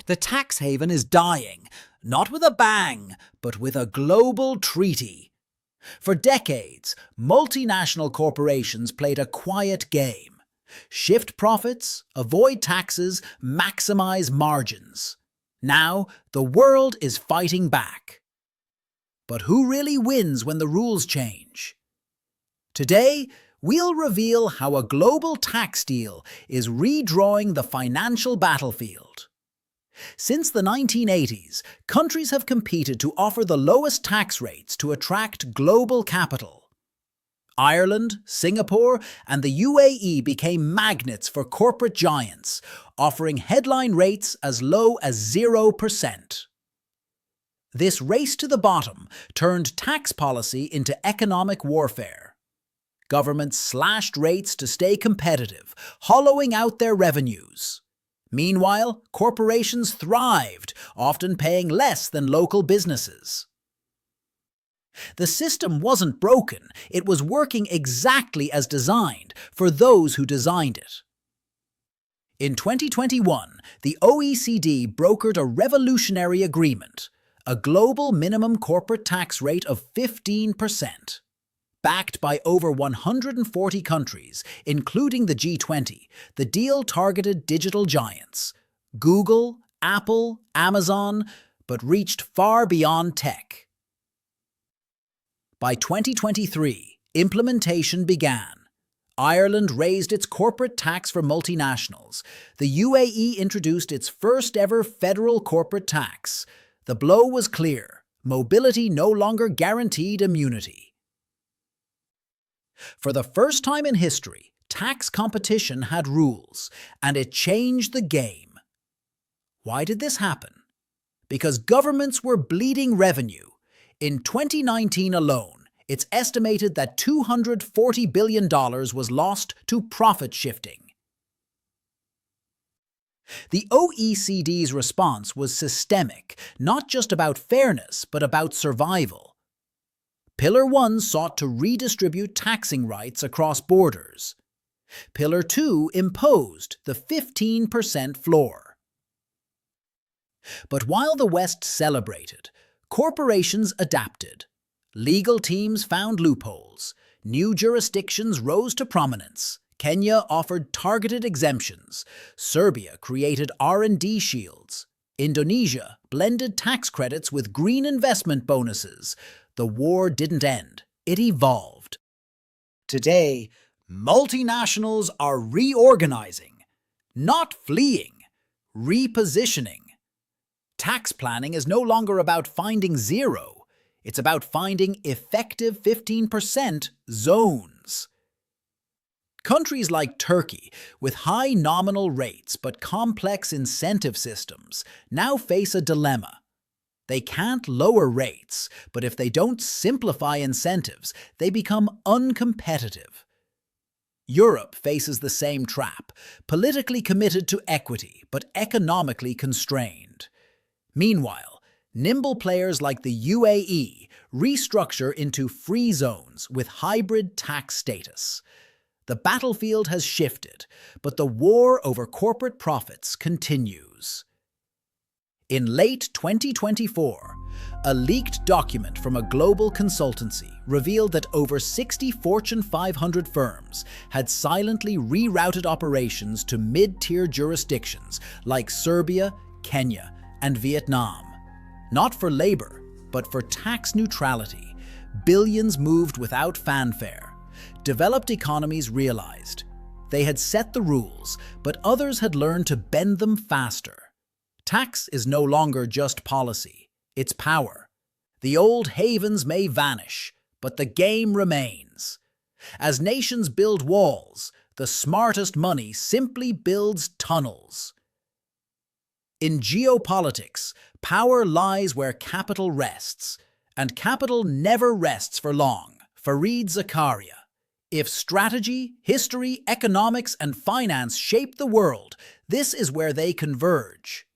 The tax haven is dying, not with a bang, but with a global treaty. For decades, multinational corporations played a quiet game. Shift profits, avoid taxes, maximize margins. Now, the world is fighting back. But who really wins when the rules change? Today, we'll reveal how a global tax deal is redrawing the financial battlefield. Since the 1980s, countries have competed to offer the lowest tax rates to attract global capital. Ireland, Singapore, and the UAE became magnets for corporate giants, offering headline rates as low as 0%. This race to the bottom turned tax policy into economic warfare. Governments slashed rates to stay competitive, hollowing out their revenues. Meanwhile, corporations thrived, often paying less than local businesses. The system wasn't broken, it was working exactly as designed for those who designed it. In 2021, the OECD brokered a revolutionary agreement, a global minimum corporate tax rate of 15%. Backed by over 140 countries, including the G20, the deal targeted digital giants, Google, Apple, Amazon, but reached far beyond tech. By 2023, implementation began. Ireland raised its corporate tax for multinationals. The UAE introduced its first-ever federal corporate tax. The blow was clear. Mobility no longer guaranteed immunity. For the first time in history, tax competition had rules, and it changed the game. Why did this happen? Because governments were bleeding revenue. In 2019 alone, it's estimated that $240 billion was lost to profit shifting. The OECD's response was systemic, not just about fairness, but about survival. Pillar 1 sought to redistribute taxing rights across borders. Pillar 2 imposed the 15% floor. But while the West celebrated, corporations adapted. Legal teams found loopholes. New jurisdictions rose to prominence. Kenya offered targeted exemptions. Serbia created R&D shields. Indonesia blended tax credits with green investment bonuses. The war didn't end, it evolved. Today, multinationals are reorganizing, not fleeing, repositioning. Tax planning is no longer about finding zero, it's about finding effective 15% zones. Countries like Turkey, with high nominal rates but complex incentive systems, now face a dilemma. They can't lower rates, but if they don't simplify incentives, they become uncompetitive. Europe faces the same trap, politically committed to equity, but economically constrained. Meanwhile, nimble players like the UAE restructure into free zones with hybrid tax status. The battlefield has shifted, but the war over corporate profits continues. In late 2024, a leaked document from a global consultancy revealed that over 60 Fortune 500 firms had silently rerouted operations to mid-tier jurisdictions like Serbia, Kenya, and Vietnam. Not for labor, but for tax neutrality, billions moved without fanfare. Developed economies realized they had set the rules, but others had learned to bend them faster. Tax is no longer just policy, it's power. The old havens may vanish, but the game remains. As nations build walls, the smartest money simply builds tunnels. In geopolitics, power lies where capital rests, and capital never rests for long. Zakaria. If strategy, history, economics, and finance shape the world, this is where they converge.